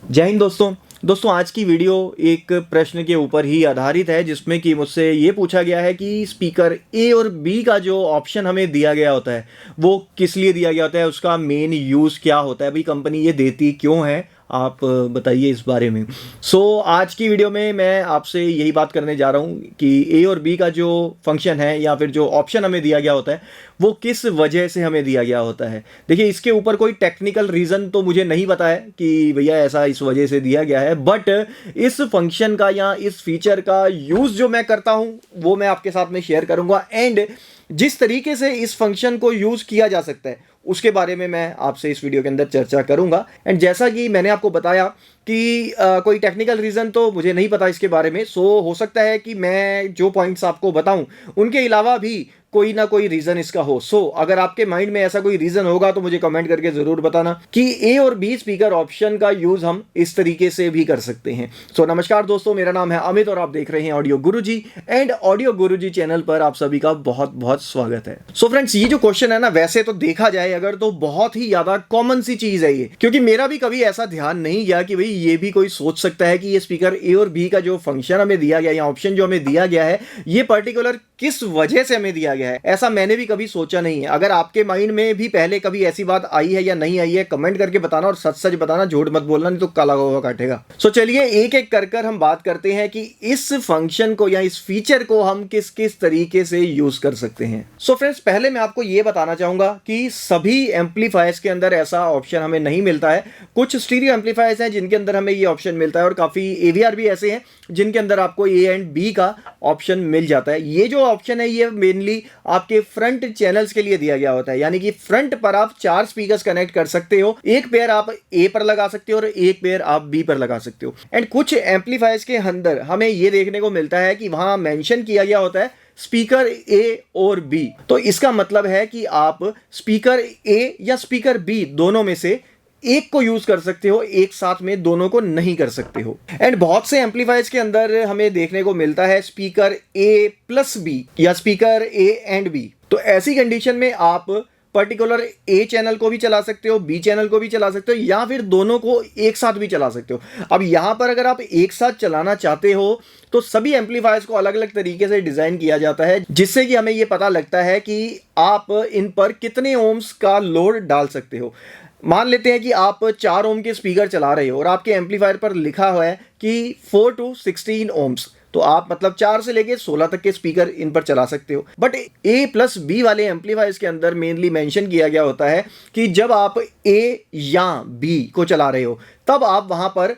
जय हिंद दोस्तों आज की वीडियो एक प्रश्न के ऊपर ही आधारित है जिसमें कि मुझसे ये पूछा गया है कि स्पीकर ए और बी का जो ऑप्शन हमें दिया गया होता है वो किस लिए दिया गया होता है, उसका मेन यूज़ क्या होता है, भाई कंपनी ये देती क्यों है, आप बताइए इस बारे में। आज की वीडियो में मैं आपसे यही बात करने जा रहा हूँ कि ए और बी का जो फंक्शन है या फिर जो ऑप्शन हमें दिया गया होता है वो किस वजह से हमें दिया गया होता है। देखिए, इसके ऊपर कोई टेक्निकल रीज़न तो मुझे नहीं पता है कि भैया ऐसा इस वजह से दिया गया है, बट इस फंक्शन का या इस फीचर का यूज़ जो मैं करता हूँ वो मैं आपके साथ में शेयर करूँगा एंड जिस तरीके से इस फंक्शन को यूज़ किया जा सकता है उसके बारे में मैं आपसे इस वीडियो के अंदर चर्चा करूंगा। एंड जैसा कि मैंने आपको बताया कि कोई टेक्निकल रीज़न तो मुझे नहीं पता इसके बारे में, हो सकता है कि मैं जो पॉइंट्स आपको बताऊं उनके अलावा भी कोई ना कोई रीज़न इसका हो। अगर आपके माइंड में ऐसा कोई रीज़न होगा तो मुझे कमेंट करके ज़रूर बताना कि ए और बी स्पीकर ऑप्शन का यूज़ हम इस तरीके से भी कर सकते हैं। नमस्कार दोस्तों, मेरा नाम है अमित और आप देख रहे हैं audio Guruji and audio Guruji channel पर आप सभी का बहुत बहुत स्वागत है। फ्रेंड्स, ये जो क्वेश्चन है ना, वैसे तो देखा जाए अगर तो बहुत ही ज़्यादा कॉमन सी चीज़ है ये, क्योंकि मेरा भी कभी ऐसा ध्यान नहीं गया कि भाई ये भी कोई सोच सकता है कि ये स्पीकर ए और बी का जो फंक्शन हमें दिया गया या ऑप्शन जो हमें दिया गया है ये पर्टिकुलर किस वजह से हमें दिया गया है। ऐसा मैंने भी कभी सोचा नहीं है। अगर आपके माइंड में भी पहले कभी ऐसी बात आई है या नहीं आई है, कमेंट करके बताना और सच सच बताना, झूठ मत बोलना, नहीं तो काला हुआ काटेगा। चलिए एक एक कर हम बात करते हैं कि इस फंक्शन को या इस फीचर को हम किस किस तरीके से यूज कर सकते हैं। फ्रेंड्स, पहले मैं आपको यह बताना चाहूंगा कि सभी एम्पलीफायर्स के अंदर ऐसा ऑप्शन हमें नहीं मिलता है। कुछ स्टीरियो एम्पलीफायर्स हैं जिनके अंदर हमें यह ऑप्शन मिलता है और काफी एवीआर भी ऐसे हैं जिनके अंदर आपको ए एंड बी का ऑप्शन मिल जाता है। ये जो ऑप्शन है ये मेनली आपके फ्रंट चैनल्स के लिए दिया गया होता है, यानी कि फ्रंट पर आप 4 स्पीकर्स कनेक्ट कर सकते हो। एक पेयर आप ए पर लगा सकते हो और एक पेयर आप बी पर लगा सकते हो। एंड कुछ एम्पलीफायर्स के अंदर हमें ये देखने को मिलता है कि वहां मेंशन किया गया होता है स्पीकर ए और बी। तो इसका मतलब है कि आप स्पीकर ए या स्पीकर बी दोनों में से एक को यूज कर सकते हो, एक साथ में दोनों को नहीं कर सकते हो। एंड बहुत से एम्पलीफायर्स के अंदर हमें देखने को मिलता है स्पीकर ए प्लस बी या स्पीकर ए एंड बी। तो ऐसी कंडीशन में आप पर्टिकुलर ए चैनल को भी चला सकते हो, बी चैनल को भी चला सकते हो या फिर दोनों को एक साथ भी चला सकते हो। अब यहां पर अगर आप एक साथ चलाना चाहते हो तो सभी एम्पलीफायर्स को अलग अलग तरीके से डिजाइन किया जाता है जिससे कि हमें यह पता लगता है कि आप इन पर कितने ओम्स का लोड डाल सकते हो। मान लेते हैं कि आप 4 ओम के स्पीकर चला रहे हो और आपके एम्पलीफायर पर लिखा हुआ है कि 4 to 16 ओम्स, तो आप मतलब 4 से लेके 16 तक के स्पीकर इन पर चला सकते हो। बट ए प्लस बी वाले एम्पलीफायर्स के अंदर मेनली मेंशन किया गया होता है कि जब आप ए या बी को चला रहे हो तब आप वहां पर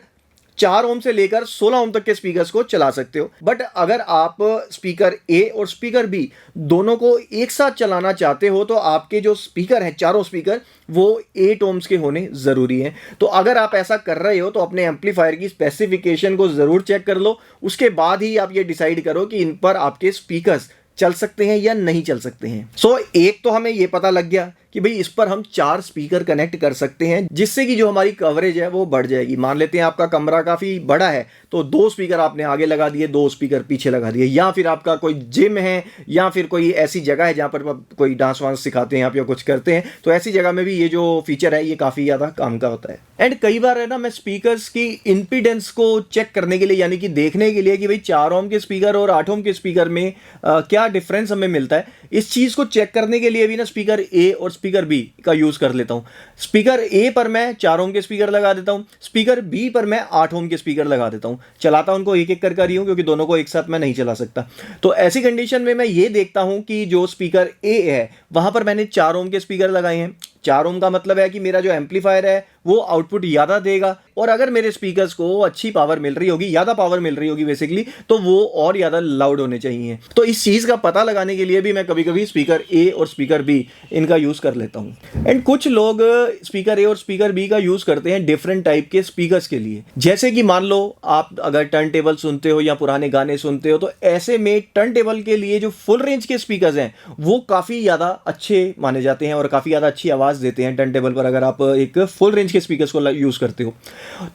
4 ओम से लेकर 16 ओम तक के स्पीकर्स को चला सकते हो। बट अगर आप स्पीकर ए और स्पीकर बी दोनों को एक साथ चलाना चाहते हो तो आपके जो स्पीकर हैं, चारों स्पीकर, वो 8 ओम्स के होने ज़रूरी हैं। तो अगर आप ऐसा कर रहे हो तो अपने एम्पलीफायर की स्पेसिफिकेशन को ज़रूर चेक कर लो, उसके बाद ही आप ये डिसाइड करो कि इन पर आपके स्पीकर्स चल सकते हैं या नहीं चल सकते हैं। एक तो हमें ये पता लग गया कि भाई इस पर हम 4 स्पीकर कनेक्ट कर सकते हैं जिससे कि जो हमारी कवरेज है वो बढ़ जाएगी। मान लेते हैं आपका कमरा काफ़ी बड़ा है तो 2 स्पीकर आपने आगे लगा दिए, 2 स्पीकर पीछे लगा दिए, या फिर आपका कोई जिम है या फिर कोई ऐसी जगह है जहाँ पर कोई डांस वांस सिखाते हैं आप या कुछ करते हैं, तो ऐसी जगह में भी ये जो फीचर है ये काफ़ी ज़्यादा काम का होता है। एंड कई बार है ना, मैं स्पीकर्स की इंपीडेंस को चेक करने के लिए, यानी कि देखने के लिए कि भाई 4 ओम के स्पीकर और 8 ओम के स्पीकर में क्या डिफरेंस हमें मिलता है, इस चीज़ को चेक करने के लिए भी ना स्पीकर ए और स्पीकर बी का यूज कर लेता हूं। स्पीकर ए पर मैं 4 ओम के स्पीकर लगा देता हूं, स्पीकर बी पर मैं 8 ओम के स्पीकर लगा देता हूं। चलाता उनको एक एक कर रही हूं क्योंकि दोनों को एक साथ मैं नहीं चला सकता। तो ऐसी कंडीशन में मैं ये देखता हूं कि जो स्पीकर ए है वहां पर मैंने 4 ओम के स्पीकर लगाए हैं। 4 ओम का मतलब है कि मेरा जो एम्पलीफायर है वो आउटपुट ज़्यादा देगा, और अगर मेरे स्पीकर्स को अच्छी पावर मिल रही होगी, ज़्यादा पावर मिल रही होगी बेसिकली, तो वो और ज़्यादा लाउड होने चाहिए। तो इस चीज़ का पता लगाने के लिए भी मैं कभी कभी स्पीकर ए और स्पीकर बी इनका यूज़ कर लेता हूँ। एंड कुछ लोग स्पीकर ए और स्पीकर बी का यूज़ करते हैं डिफरेंट टाइप के स्पीकर्स के लिए। जैसे कि मान लो आप अगर टर्न टेबल सुनते हो या पुराने गाने सुनते हो तो ऐसे में टर्न टेबल के लिए जो फुल रेंज के स्पीकर्स हैं वो काफ़ी ज़्यादा अच्छे माने जाते हैं और काफ़ी ज़्यादा अच्छी आवाज़ देते हैं टर्न टेबल पर, अगर आप एक फुल रेंज के स्पीकर्स को यूज़ करते हो।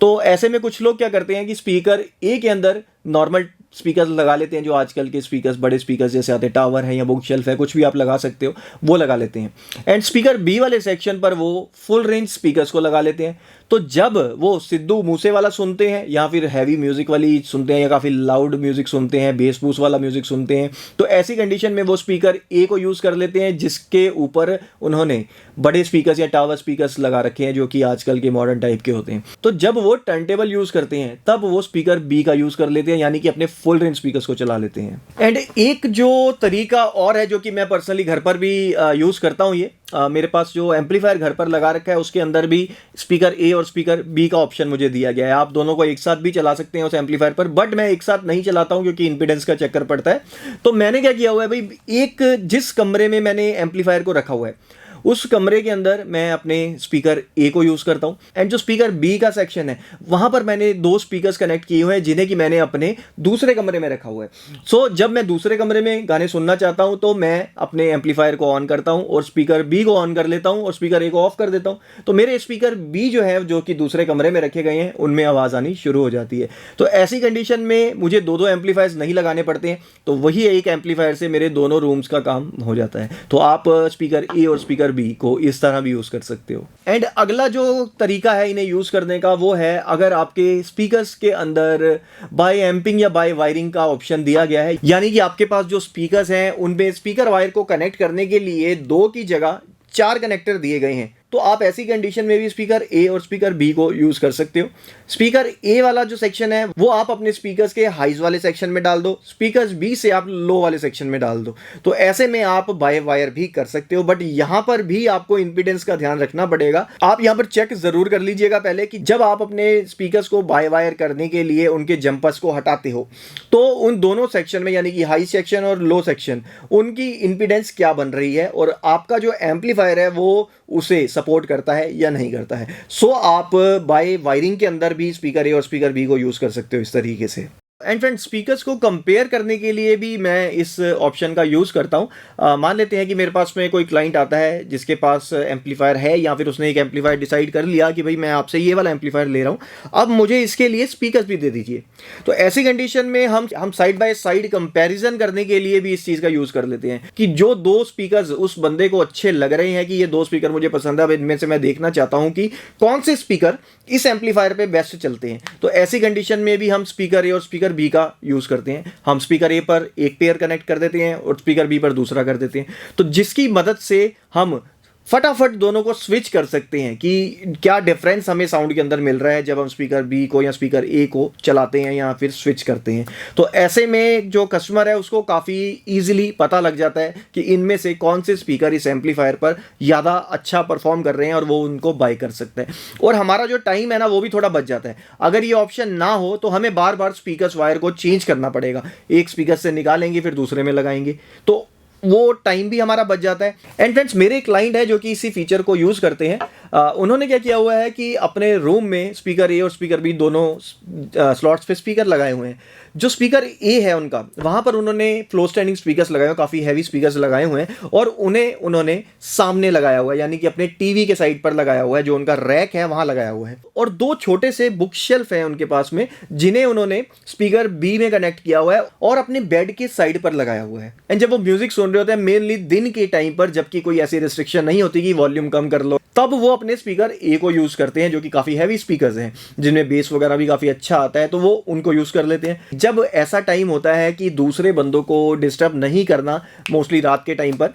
तो ऐसे में कुछ लोग क्या करते हैं कि स्पीकर ए के अंदर नॉर्मल स्पीकर लगा लेते हैं, जो आजकल के स्पीकर्स, बड़े स्पीकर्स जैसे आते हैं, टावर है या बुक शेल्फ है, कुछ भी आप लगा सकते हो, वो लगा लेते हैं। एंड स्पीकर बी वाले सेक्शन पर वो फुल रेंज स्पीकर्स को लगा लेते हैं। तो जब वो सिद्धू मूसेवाला सुनते हैं या फिर हैवी म्यूजिक वाली सुनते हैं या काफ़ी लाउड म्यूजिक सुनते हैं, बेस बूस वाला म्यूजिक सुनते हैं, तो ऐसी कंडीशन में वो स्पीकर ए को यूज़ कर लेते हैं जिसके ऊपर उन्होंने बड़े स्पीकर्स या टावर स्पीकर्स लगा रखे हैं जो कि आजकल के मॉडर्न टाइप के होते हैं। तो जब वो टर्नटेबल यूज़ करते हैं तब वो स्पीकर बी का यूज़ कर लेते हैं, यानी कि अपने फुल रेंज स्पीकर्स को चला लेते हैं। एंड एक जो तरीका और है जो कि मैं पर्सनली घर पर भी यूज़ करता हूँ, ये मेरे पास जो एम्पलीफायर घर पर लगा रखा है उसके अंदर भी स्पीकर ए और स्पीकर बी का ऑप्शन मुझे दिया गया है। आप दोनों को एक साथ भी चला सकते हैं उस एम्पलीफायर पर, बट मैं एक साथ नहीं चलाता हूं क्योंकि इंपीडेंस का चक्कर पड़ता है। तो मैंने क्या किया हुआ है भाई, एक जिस कमरे में मैंने एम्पलीफायर को रखा हुआ है उस कमरे के अंदर मैं अपने स्पीकर ए को यूज़ करता हूँ, एंड जो स्पीकर बी का सेक्शन है वहाँ पर मैंने दो स्पीकर्स कनेक्ट किए हुए हैं जिन्हें कि मैंने अपने दूसरे कमरे में रखा हुआ है। सो जब मैं दूसरे कमरे में गाने सुनना चाहता हूँ तो मैं अपने एम्पलीफायर को ऑन करता हूँ और स्पीकर बी को ऑन कर लेता हूँ और स्पीकर ए को ऑफ कर देता हूँ। तो मेरे स्पीकर बी जो है जो कि दूसरे कमरे में रखे गए हैं उनमें आवाज़ आनी शुरू हो जाती है। तो ऐसी कंडीशन में मुझे दो एम्पलीफायर्स नहीं लगाने पड़ते हैं, तो वही एक एम्पलीफायर से मेरे दोनों रूम्स का काम हो जाता है। तो आप स्पीकर ए और स्पीकर बी को इस तरह भी यूज कर सकते हो। एंड अगला जो तरीका है इन्हें यूज करने का वो है, अगर आपके स्पीकर्स के अंदर बाय एम्पिंग या बाय वायरिंग का ऑप्शन दिया गया है, यानी कि आपके पास जो स्पीकर्स हैं उनमें स्पीकर वायर को कनेक्ट करने के लिए 2 की जगह 4 कनेक्टर दिए गए हैं, तो आप ऐसी कंडीशन में भी स्पीकर ए और स्पीकर बी को यूज कर सकते हो। स्पीकर ए वाला जो सेक्शन है वो आप अपने स्पीकर्स के हाइज वाले सेक्शन में डाल दो, स्पीकर्स बी से आप लो वाले सेक्शन में डाल दो। तो ऐसे में आप बाय वायर भी कर सकते हो, बट यहां पर भी आपको इंपीडेंस का ध्यान रखना पड़ेगा। आप यहां पर चेक जरूर कर लीजिएगा पहले कि जब आप अपने स्पीकर्स को बाय वायर करने के लिए उनके जंपर्स को हटाते हो तो उन दोनों सेक्शन में, यानी कि हाई सेक्शन और लो सेक्शन, उनकी इंपीडेंस क्या बन रही है और आपका जो एम्पलीफायर है वो उसे सपोर्ट करता है या नहीं करता है। सो आप बाय वायरिंग के अंदर भी स्पीकर ए और स्पीकर बी को यूज कर सकते हो इस तरीके से। एंड फ्रेंड्स, स्पीकर्स को कंपेयर करने के लिए भी मैं इस ऑप्शन का यूज़ करता हूँ। मान लेते हैं कि मेरे पास में कोई क्लाइंट आता है जिसके पास एम्पलीफायर है, या फिर उसने एक एम्पलीफायर डिसाइड कर लिया कि भाई मैं आपसे ये वाला एम्पलीफायर ले रहा हूँ, अब मुझे इसके लिए स्पीकर्स भी दे दीजिए। तो ऐसी कंडीशन में हम साइड बाय साइड कंपैरिजन करने के लिए भी इस चीज़ का यूज़ कर लेते हैं कि जो 2 स्पीकर्स उस बंदे को अच्छे लग रहे हैं कि ये 2 स्पीकर मुझे पसंद है, अब इनमें से मैं देखना चाहता हूँ कि कौन से स्पीकर इस एम्पलीफायर पे बेस्ट चलते हैं। तो ऐसी कंडीशन में भी हम स्पीकर ए और स्पीकर बी का यूज करते हैं। हम स्पीकर ए पर एक पेयर कनेक्ट कर देते हैं और स्पीकर बी पर दूसरा कर देते हैं, तो जिसकी मदद से हम फटाफट दोनों को स्विच कर सकते हैं कि क्या डिफरेंस हमें साउंड के अंदर मिल रहा है जब हम स्पीकर बी को या स्पीकर ए को चलाते हैं या फिर स्विच करते हैं। तो ऐसे में जो कस्टमर है उसको काफ़ी इजीली पता लग जाता है कि इनमें से कौन से स्पीकर इस एम्पलीफायर पर ज़्यादा अच्छा परफॉर्म कर रहे हैं और वो उनको बाय कर सकते हैं। और हमारा जो टाइम है ना वो भी थोड़ा बच जाता है। अगर ये ऑप्शन ना हो तो हमें बार बार स्पीकर्स वायर को चेंज करना पड़ेगा, एक स्पीकर से निकालेंगे फिर दूसरे में लगाएंगे, तो वो टाइम भी हमारा बच जाता है। एंड फ्रेंड्स, मेरे क्लाइंट है जो कि इसी फीचर को यूज़ करते हैं। उन्होंने क्या किया हुआ है कि अपने रूम में स्पीकर ए और स्पीकर बी दोनों स्लॉट्स पे स्पीकर लगाए हुए हैं। जो स्पीकर ए है उनका, वहाँ पर उन्होंने फ्लो स्टैंडिंग स्पीकर्स लगाए हुए, काफ़ी हैवी स्पीकर्स लगाए हुए हैं और उन्हें उन्होंने सामने लगाया हुआ है, यानी कि अपने टीवी के साइड पर लगाया हुआ है, जो उनका रैक है वहाँ लगाया हुआ है। और 2 छोटे से बुक शेल्फ हैं उनके पास में जिन्हें उन्होंने स्पीकर बी में कनेक्ट किया हुआ है और अपने बेड के साइड पर लगाया हुआ है। एंड जब वो म्यूजिक सुन रहे होते हैं मेनली दिन के टाइम पर, जबकि कोई ऐसी रिस्ट्रिक्शन नहीं होती कि वॉल्यूम कम कर लो, तब वो अपने स्पीकर ए को यूज करते हैं जो कि काफ़ी हैवी स्पीकर्स हैं जिनमें बेस वगैरह भी काफ़ी अच्छा आता है, तो वो उनको यूज़ कर लेते हैं। जब ऐसा टाइम होता है कि दूसरे बंदों को डिस्टर्ब नहीं करना, मोस्टली रात के टाइम पर,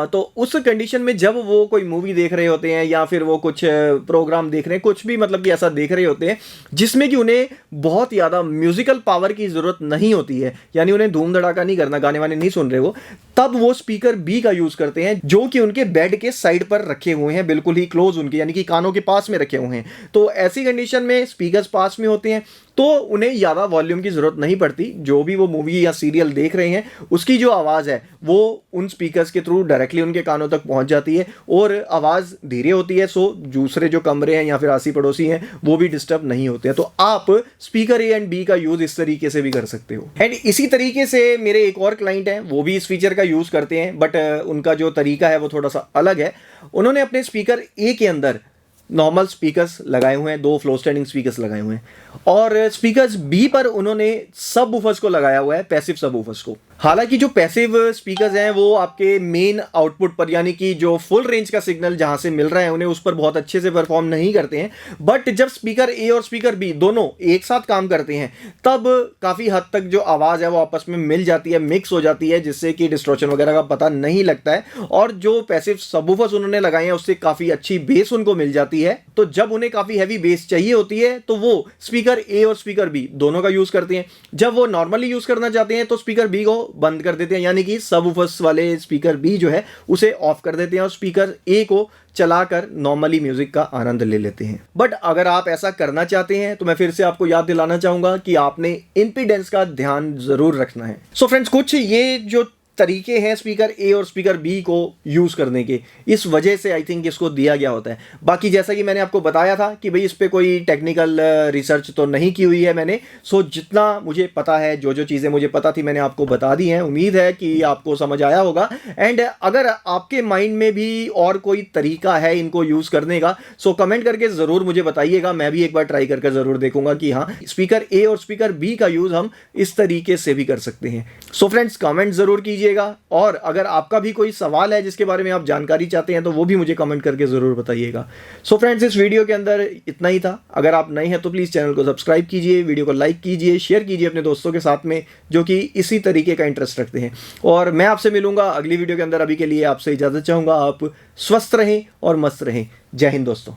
तो उस कंडीशन में जब वो कोई मूवी देख रहे होते हैं या फिर वो कुछ प्रोग्राम देख रहे हैं, कुछ भी मतलब कि ऐसा देख रहे होते हैं जिसमें कि उन्हें बहुत ज़्यादा म्यूजिकल पावर की ज़रूरत नहीं होती है, यानी उन्हें धूम धड़ाका नहीं करना, गाने वाने नहीं सुन रहे हो, तब वो स्पीकर बी का यूज़ करते हैं जो कि उनके बेड के साइड पर रखे हुए हैं, बिल्कुल ही क्लोज उनके, यानी कि कानों के पास में रखे हुए हैं। तो ऐसी कंडीशन में स्पीकर्स पास में होते हैं तो उन्हें ज़्यादा वॉल्यूम की ज़रूरत नहीं पड़ती। जो भी वो मूवी या सीरियल देख रहे हैं उसकी जो आवाज़ है वो उन स्पीकर्स के थ्रू डायरेक्टली उनके कानों तक पहुंच जाती है और आवाज़ धीरे होती है, सो दूसरे जो कमरे हैं या फिर आसी पड़ोसी हैं वो भी डिस्टर्ब नहीं होते हैं। तो आप स्पीकर ए एंड बी का यूज़ इस तरीके से भी कर सकते हो। एंड इसी तरीके से मेरे एक और क्लाइंट हैं, वो भी इस फीचर का यूज़ करते हैं, बट उनका जो तरीका है वो थोड़ा सा अलग है। उन्होंने अपने स्पीकर ए के अंदर नॉर्मल स्पीकर्स लगाए हुए हैं, 2 फ्लो स्टैंडिंग स्पीकर्स लगाए हुए हैं, और स्पीकर्स बी पर उन्होंने सब वूफर्स को लगाया हुआ है, पैसिव सब वूफर्स को। हालांकि जो पैसिव स्पीकर्स हैं वो आपके मेन आउटपुट पर, यानी कि जो फुल रेंज का सिग्नल जहां से मिल रहा है उन्हें, उस पर बहुत अच्छे से परफॉर्म नहीं करते हैं। बट जब स्पीकर ए और स्पीकर बी दोनों एक साथ काम करते हैं तब काफ़ी हद तक जो आवाज़ है वो आपस में मिल जाती है, मिक्स हो जाती है, जिससे कि डिस्टॉर्शन वगैरह का पता नहीं लगता है। और जो पैसिव सबवूफर्स उन्होंने लगाए हैं उससे काफ़ी अच्छी बेस उनको मिल जाती है। तो जब उन्हें काफ़ी हैवी बेस चाहिए होती है तो वो स्पीकर ए और स्पीकर बी दोनों का यूज़ करते हैं। जब वो नॉर्मली यूज़ करना चाहते हैं तो स्पीकर बी को बंद कर देते हैं, यानी कि सबवूफर्स वाले स्पीकर बी जो है उसे ऑफ कर देते हैं और स्पीकर ए को चलाकर नॉर्मली म्यूजिक का आनंद ले लेते हैं। बट अगर आप ऐसा करना चाहते हैं तो मैं फिर से आपको याद दिलाना चाहूंगा कि आपने इंपीडेंस का ध्यान जरूर रखना है। सो फ्रेंड्स, कुछ ये जो तरीके हैं स्पीकर ए और स्पीकर बी को यूज़ करने के, इस वजह से आई थिंक इसको दिया गया होता है। बाकी जैसा कि मैंने आपको बताया था कि भाई इस पर कोई टेक्निकल रिसर्च तो नहीं की हुई है मैंने। सो जितना मुझे पता है, जो जो चीज़ें मुझे पता थी मैंने आपको बता दी हैं। उम्मीद है कि आपको समझ आया होगा। एंड अगर आपके माइंड में भी और कोई तरीका है इनको यूज़ करने का, सो कमेंट करके ज़रूर मुझे बताइएगा। मैं भी एक बार ट्राई करके ज़रूर देखूंगा कि हाँ, स्पीकर ए और स्पीकर बी का यूज़ हम इस तरीके से भी कर सकते हैं। सो फ्रेंड्स, कमेंट ज़रूर कीजिएगा। और अगर आपका भी कोई सवाल है जिसके बारे में आप जानकारी चाहते हैं तो वो भी मुझे कमेंट करके ज़रूर बताइएगा। सो फ्रेंड्स, इस वीडियो के अंदर इतना ही था। अगर आप नए हैं तो प्लीज़ चैनल को सब्सक्राइब कीजिए, वीडियो को लाइक कीजिए, शेयर कीजिए अपने दोस्तों के साथ में जो कि इसी तरीके का इंटरेस्ट रखते हैं। और मैं आपसे मिलूंगा अगली वीडियो के अंदर। अभी के लिए आपसे इजाज़त चाहूँगा। आप स्वस्थ रहें और मस्त रहें। जय हिंद दोस्तों।